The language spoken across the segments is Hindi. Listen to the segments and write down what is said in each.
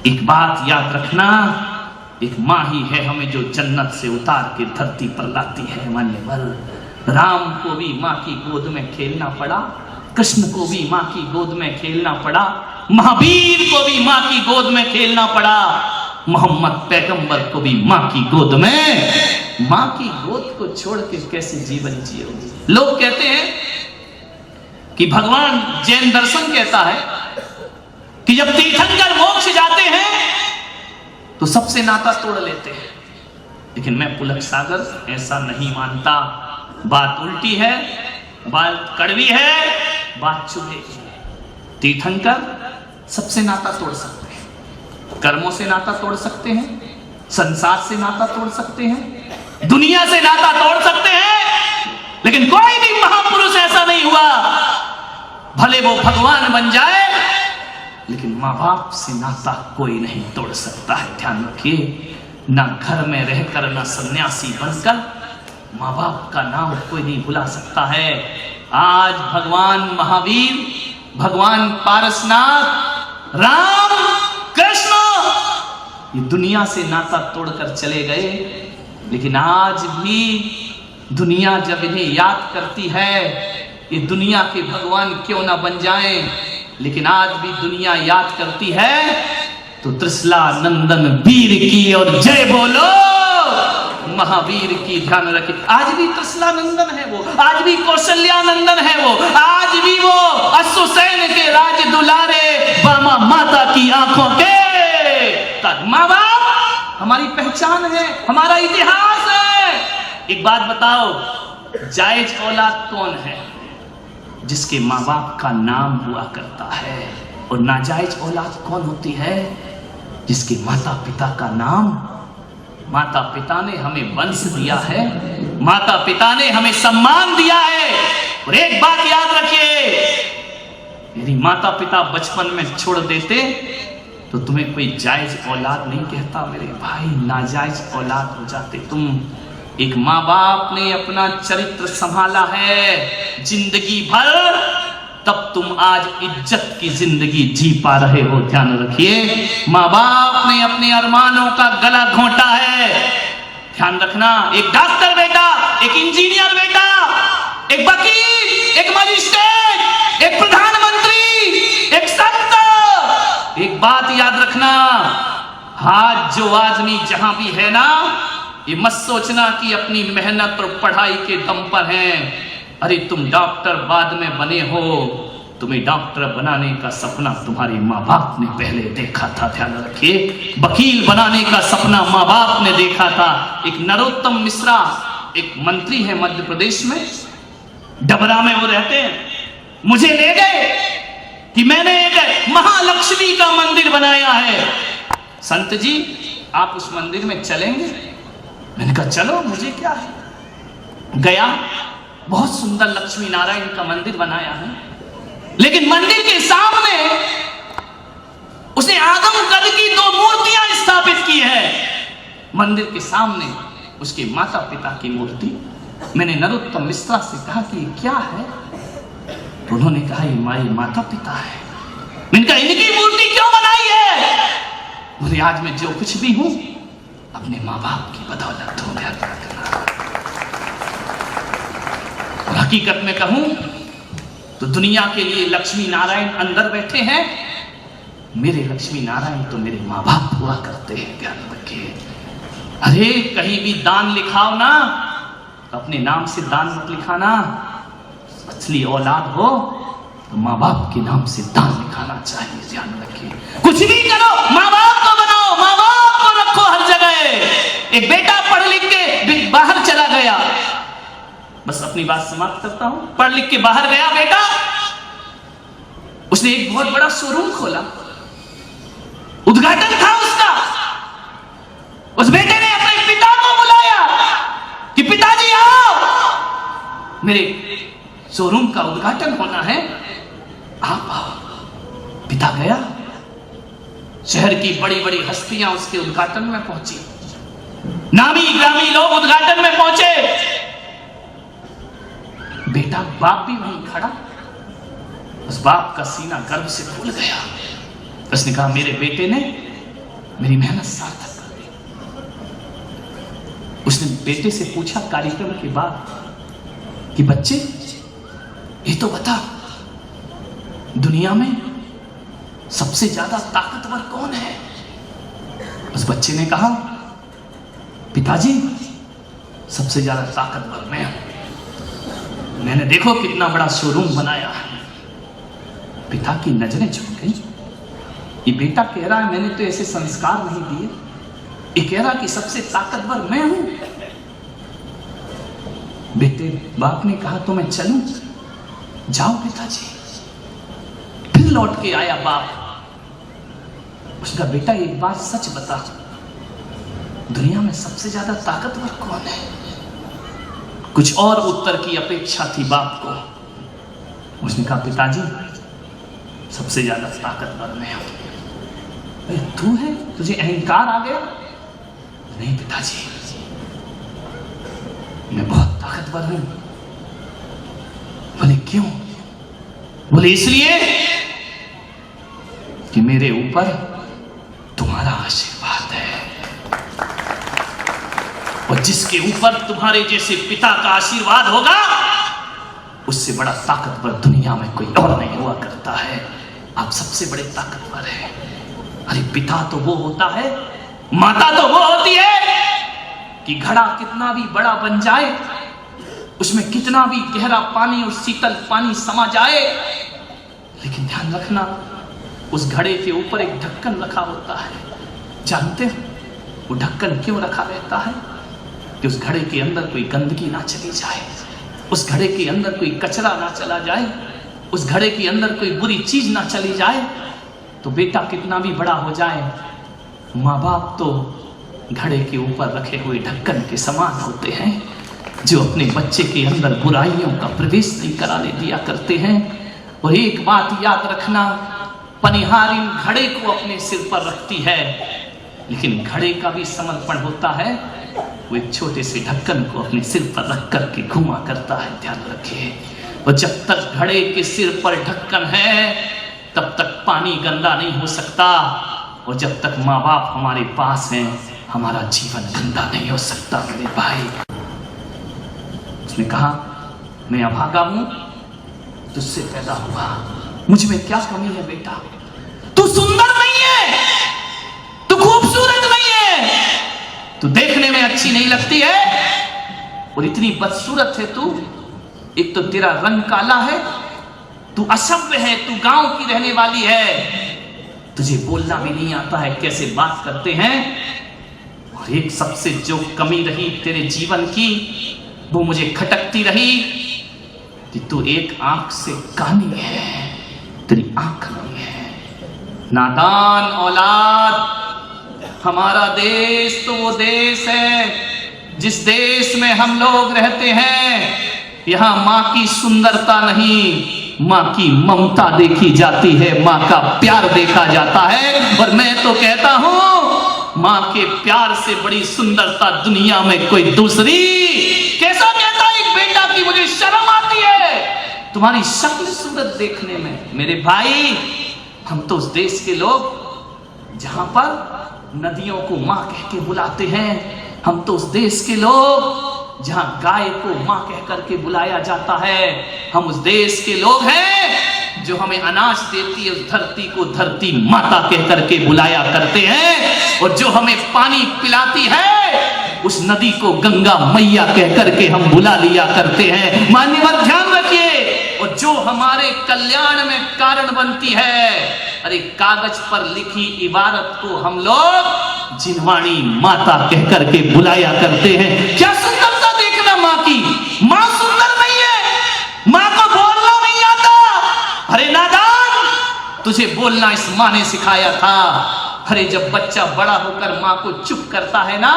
एक बात याद रखना, एक माँ ही है हमें जो जन्नत से उतार के धरती पर लाती है। मान्यवर राम को भी माँ की गोद में खेलना पड़ा, कृष्ण को भी माँ की गोद में खेलना पड़ा, महावीर को भी माँ की गोद में खेलना पड़ा, मोहम्मद पैगंबर को भी माँ की गोद में। माँ की गोद को छोड़ के कैसे जीवन जियोगे? लोग कहते हैं कि भगवान जैन दर्शन कहता है कि जब तीर्थंकर मोक्ष जाते हैं तो सबसे नाता तोड़ लेते हैं, लेकिन मैं पुलक सागर ऐसा नहीं मानता। बात उल्टी है, बात कड़वी है, बात चुभेगी। तीर्थंकर सबसे नाता तोड़ सकते हैं, कर्मों से नाता तोड़ सकते हैं, संसार से नाता तोड़ सकते हैं, दुनिया से नाता तोड़ सकते हैं, लेकिन कोई भी महापुरुष ऐसा नहीं हुआ, भले वो भगवान बन जाए लेकिन माँ बाप से नाता कोई नहीं तोड़ सकता है। ध्यान रखिए, ना घर में रहकर ना सन्यासी बनकर माँ बाप का नाम कोई नहीं भुला सकता है। आज भगवान महावीर, भगवान पारसनाथ, राम, कृष्ण ये दुनिया से नाता तोड़कर चले गए, लेकिन आज भी दुनिया जब इन्हें याद करती है, ये दुनिया के भगवान क्यों ना बन जाएं, लेकिन आज भी दुनिया याद करती है तो त्रिशला नंदन वीर की और जय बोलो महावीर की। ध्यान रखिए, आज भी त्रिशला नंदन है वो, आज भी कौशल्या नंदन है वो, आज भी वो अश्वसेन के राज दुलारे बामा माता की आंखों के माँ बाप हमारी पहचान है, हमारा इतिहास है। एक बात बताओ, जायज औलाद कौन है? जिसके माँ बाप का नाम हुआ करता है। और नाजायज औलाद कौन होती है? जिसके माता पिता का नाम, माता पिता ने हमें वंश दिया है, माता पिता ने हमें सम्मान दिया है। और एक बात याद रखिए, यदि माता पिता बचपन में छोड़ देते तो तुम्हें कोई जायज औलाद नहीं कहता मेरे भाई, नाजायज औलाद हो जाते तुम। एक माँ बाप ने अपना चरित्र संभाला है जिंदगी भर, तब तुम आज इज्जत की जिंदगी जी पा रहे हो। ध्यान रखिए, माँ बाप ने अपने अरमानों का गला घोंटा है। ध्यान रखना, एक डॉक्टर बेटा, एक इंजीनियर बेटा, एक वकील, एक मजिस्ट्रेट, एक प्रधानमंत्री, एक संत, एक बात याद रखना, आज जो आदमी जहां भी है ना, ये मत सोचना कि अपनी मेहनत और पढ़ाई के दम पर हैं। अरे तुम डॉक्टर बाद में बने हो, तुम्हें डॉक्टर बनाने का सपना तुम्हारे माँ बाप ने पहले देखा था। ध्यान रखिए, वकील बनाने का सपना माँ बाप ने देखा था। एक नरोत्तम मिश्रा, एक मंत्री है मध्य प्रदेश में, डबरा में वो रहते हैं, मुझे ले गए कि मैंने एक महालक्ष्मी का मंदिर बनाया है, संत जी आप उस मंदिर में चलेंगे? मैंने कहा चलो, मुझे क्या है। गया, बहुत सुंदर लक्ष्मी नारायण का मंदिर बनाया है, लेकिन मंदिर के सामने उसने आदम कद की 2 मूर्तियां स्थापित की है। मंदिर के सामने उसके माता पिता की मूर्ति। मैंने नरोत्तम मिश्रा से कहा कि क्या है, तो उन्होंने कहा ये माई माता पिता है। मैंने कहा इनकी मूर्ति क्यों बनाई है? बोले आज मैं जो कुछ भी हूं अपने माँ बाप की बदौलत हो गया। और हकीकत में कहूं तो दुनिया के लिए लक्ष्मी नारायण अंदर बैठे हैं, मेरे लक्ष्मी नारायण तो मेरे माँ बाप हुआ करते हैं। ध्यान रखिए, अरे कहीं भी दान लिखाओ ना तो अपने नाम से दान मत लिखाना, असली औलाद हो तो माँ बाप के नाम से दान लिखाना चाहिए। ध्यान रखिए, कुछ भी करो माँ बाप को बनाओ, माँ बाप को रखो हर जगह। एक बेटा पढ़ लिख के बाहर चला गया, बस अपनी बात समाप्त करता हूं, पढ़ लिख के बाहर गया बेटा, उसने एक बहुत बड़ा शोरूम खोला, उद्घाटन था उसका। उस बेटे ने अपने पिता को बुलाया कि पिताजी आओ, मेरे शोरूम का उद्घाटन होना है, आप आओ। पिता गया, शहर की बड़ी बड़ी हस्तियां उसके उद्घाटन में पहुंची, नामी ग्रामी लोग उद्घाटन में पहुंचे। बेटा, बाप भी वहीं खड़ा, उस बाप का सीना गर्व से फूल गया। उसने कहा मेरे बेटे ने मेरी मेहनत सार्थक कर दी। उसने बेटे से पूछा कार्यक्रम के बाद कि बच्चे ये तो बता, दुनिया में सबसे ज्यादा ताकतवर कौन है? उस बच्चे ने कहा, पिताजी सबसे ज्यादा ताकतवर मैं हूं। मैंने देखो कितना बड़ा शोरूम बनाया है। पिता की नजरें झुक गई। ये बेटा कह रहा है मैंने तो ऐसे संस्कार नहीं दिए, ये कह रहा कि सबसे ताकतवर मैं हूं। बेटे बाप ने कहा तो मैं चलूं? जाओ पिताजी। फिर लौट के आया बाप। उसका बेटा एक बात सच बता, दुनिया में सबसे ज्यादा ताकतवर कौन है? कुछ और उत्तर की अपेक्षा थी बाप को। उसने कहा पिताजी सबसे ज्यादा ताकतवर मैं हूं। तू है? तुझे अहंकार आ गया? नहीं पिताजी, मैं बहुत ताकतवर हूं। बोले क्यों? बोले इसलिए कि मेरे ऊपर तुम्हारा आशीर्वाद है, और जिसके ऊपर तुम्हारे जैसे पिता का आशीर्वाद होगा उससे बड़ा ताकतवर दुनिया में कोई और नहीं हुआ करता है। आप सबसे बड़े ताकतवर हैं। अरे पिता तो वो होता है, माता तो वो होती है कि घड़ा कितना भी बड़ा बन जाए, उसमें कितना भी गहरा पानी और शीतल पानी समा जाए, लेकिन ध्यान रखना उस घड़े के ऊपर एक ढक्कन रखा होता है। जानते हो वो ढक्कन क्यों रखा रहता है? कि उस घड़े के अंदर कोई गंदगी ना चली जाए, उस घड़े के अंदर कोई कचरा ना चला जाए, उस घड़े के अंदर कोई बुरी चीज ना चली जाए। तो बेटा कितना भी बड़ा हो जाए, माँ बाप तो घड़े के ऊपर रखे हुए ढक्कन के समान होते हैं, जो अपने बच्चे के अंदर बुराइयों का प्रवेश नहीं कराने दिया करते हैं। और एक बात याद रखना, पनिहार इन घड़े को अपने सिर पर रखती है, लेकिन घड़े का भी समर्पण होता है। वो एक छोटे से ढक्कन को अपने सिर पर रख करके घुमा करता है, ध्यान रखिए। और जब तक घड़े के सिर पर ढक्कन है तब तक पानी गंदा नहीं हो सकता, और जब तक माँ बाप हमारे पास हैं हमारा जीवन गंदा नहीं हो सकता। मेरे भाई, उसने कहा मैं अभागा हूं, तुझसे पैदा हुआ, मुझ में क्या कमी है बेटा? तू सुंदर नहीं है, तू खूबसूरत नहीं है, तू देखने में अच्छी नहीं लगती है, और इतनी बदसूरत है तू। एक तो तेरा रंग काला है, तू असभ्य है, तू गांव की रहने वाली है, तुझे बोलना भी नहीं आता है, कैसे बात करते हैं। और एक सबसे जो कमी रही तेरे जीवन की वो मुझे खटकती रही कि तू एक आंख से कानी है, तेरी आंख नहीं है। नादान औलाद, हमारा देश तो वो देश है जिस देश में हम लोग रहते हैं। यहाँ माँ की सुंदरता नहीं, माँ की ममता देखी जाती है, माँ का प्यार देखा जाता है। और मैं तो कहता हूँ माँ के प्यार से बड़ी सुंदरता दुनिया में कोई दूसरी। कैसा कहता है एक बेटा की मुझे शर्म आती है तुम्हारी शक्ल सूरत देखने में। मेरे भाई, हम तो उस देश के लोग जहां पर नदियों को माँ कह के बुलाते हैं, हम तो उस देश के लोग जहां गाय को माँ कह करके बुलाया जाता है, हम उस देश के लोग हैं जो हमें अनाज देती है उस धरती को धरती माता कह करके बुलाया करते हैं, और जो हमें पानी पिलाती है उस नदी को गंगा मैया कह करके हम बुला लिया करते हैं। मान्यवर ध्यान रखिए, और जो हमारे कल्याण में कारण बनती है, अरे कागज पर लिखी इबारत को हम लोग जिनवाणी माता कह करके बुलाया करते हैं। क्या सुंदरता देखना माँ की। माँ सुंदर नहीं है, माँ को बोलना नहीं आता। अरे नादान, तुझे बोलना इस माँ ने सिखाया था। अरे जब बच्चा बड़ा होकर माँ को चुप करता है ना,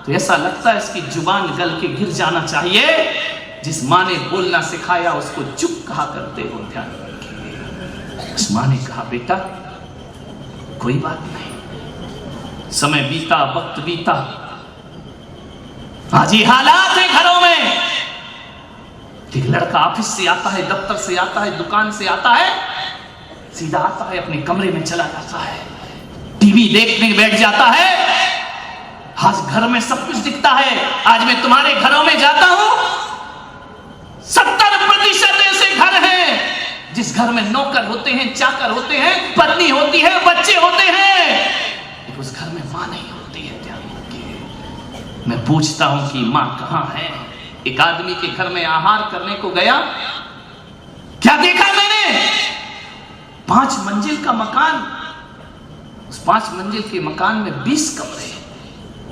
तो ऐसा लगता है इसकी जुबान गल के गिर जाना चाहिए। जिस माँ ने बोलना सिखाया उसको चुप कहा करते हो, ध्यान रखिए। उस माँ ने कहा बेटा कोई बात नहीं, समय बीता, वक्त बीता, आज ये हालात है घरों में। एक लड़का ऑफिस से आता है, दफ्तर से आता है, दुकान से आता है, सीधा आता है अपने कमरे में चला जाता है, टीवी देखने बैठ जाता है। आज घर में सब कुछ दिखता है। आज मैं तुम्हारे घरों में जाता हूं, 70% ऐसे घर हैं जिस घर में नौकर होते हैं, चाकर होते हैं, पत्नी होती है, बच्चे होते हैं, लेकिन उस घर में मां नहीं होती है। मैं पूछता हूं कि मां कहां है? एक आदमी के घर में आहार करने को गया, क्या देखा मैंने? 5 मंजिल का मकान, उस 5 मंजिल के मकान में 20 कमरे।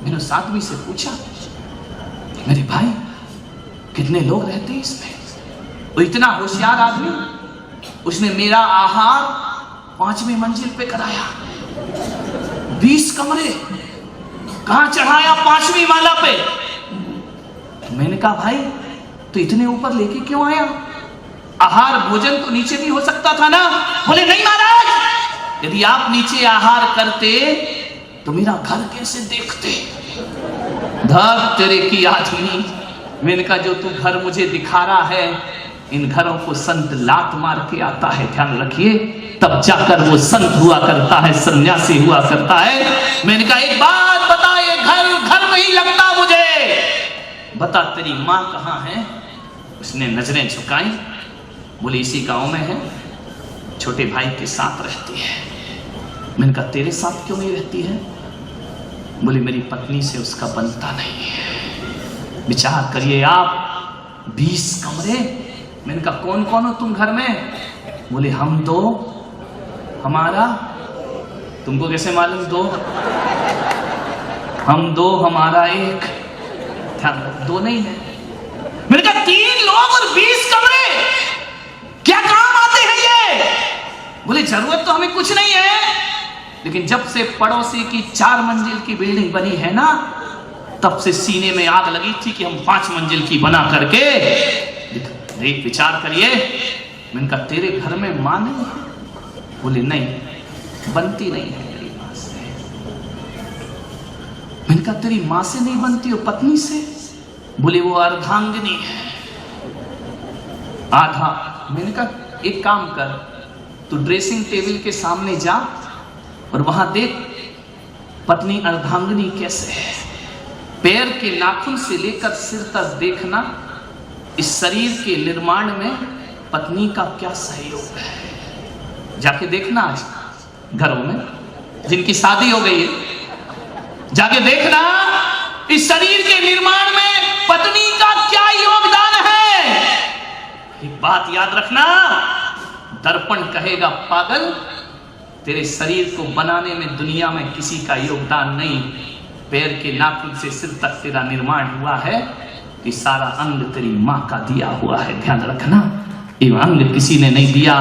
मैंने उस आदमी से पूछा, मेरे भाई कितने लोग रहते हैं इसमें? वो इतना होशियार आदमी, उसने मेरा आहार 5वीं मंजिल पे कराया। 20 कमरे कहां चढ़ाया? 5वीं माला पे। मैंने कहा भाई तो इतने ऊपर लेके क्यों आया? आहार भोजन तो नीचे भी हो सकता था ना। बोले नहीं महाराज, यदि आप नीचे आहार करते तो मेरा घर कैसे देखते? धक तेरे की आदमी। मैंने कहा जो तू घर मुझे दिखा रहा है, इन घरों को संत लात मार के आता है, ध्यान रखिए, तब जाकर वो संत हुआ करता है, सन्यासी हुआ करता है। मैंने कहा एक बात बता, ये घर नहीं लगता मुझे, बता तेरी मां कहां है? उसने नजरें झुकाई, बोले इसी गांव में है, छोटे भाई के साथ रहती है। मैंने कहा तेरे साथ क्यों नहीं रहती है? बोले मेरी पत्नी से उसका बनता नहीं है। विचार करिए आप, 20 कमरे। मैंने कहा कौन कौन हो तुम घर में? बोले हम 2, हमारा, तुमको कैसे मालूम 2? हम 2, हमारा 1। ध्यान रख, 2 नहीं है। मैंने कहा 3 लोग और 20 कमरे, क्या काम आते हैं ये? बोले जरूरत तो हमें कुछ नहीं है, लेकिन जब से पड़ोसी की 4 मंजिल की बिल्डिंग बनी है ना, तब से सीने में आग लगी थी कि हम 5 मंजिल की बना करके देख। विचार करिए। मैंने कहा तेरे घर में मां नहीं है? बोले नहीं, बनती नहीं है मेरी मां से। मैंने कहा तेरी मां से नहीं बनती हो, पत्नी से? बोले वो अर्धांगिनी है, आधा। मैंने कहा एक काम कर, तू ड्रेसिंग टेबल के सामने जा और वहां देख पत्नी अर्धांगिनी कैसे है। पैर के नाखून से लेकर सिर तक देखना, इस शरीर के निर्माण में पत्नी का क्या सहयोग है। जाके देखना आज घरों में जिनकी शादी हो गई है, जाके देखना इस शरीर के निर्माण में पत्नी का क्या योगदान है। एक बात याद रखना, दर्पण कहेगा पागल, तेरे शरीर को बनाने में दुनिया में किसी का योगदान नहीं। पैर के नाखून से सिर तक तेरा निर्माण हुआ है, कि सारा अंग तेरी मां का दिया हुआ है। ध्यान रखना, ये अंग किसी ने नहीं दिया।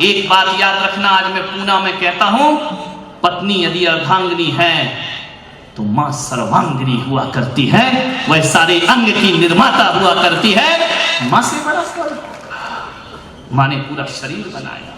एक बात याद रखना, आज मैं पूना में कहता हूं, पत्नी यदि अर्धांगिनी है तो मां सर्वांगिनी हुआ करती है, वह सारे अंग की निर्माता हुआ करती है। मां से बड़ा मां ने पूरा शरीर बनाया।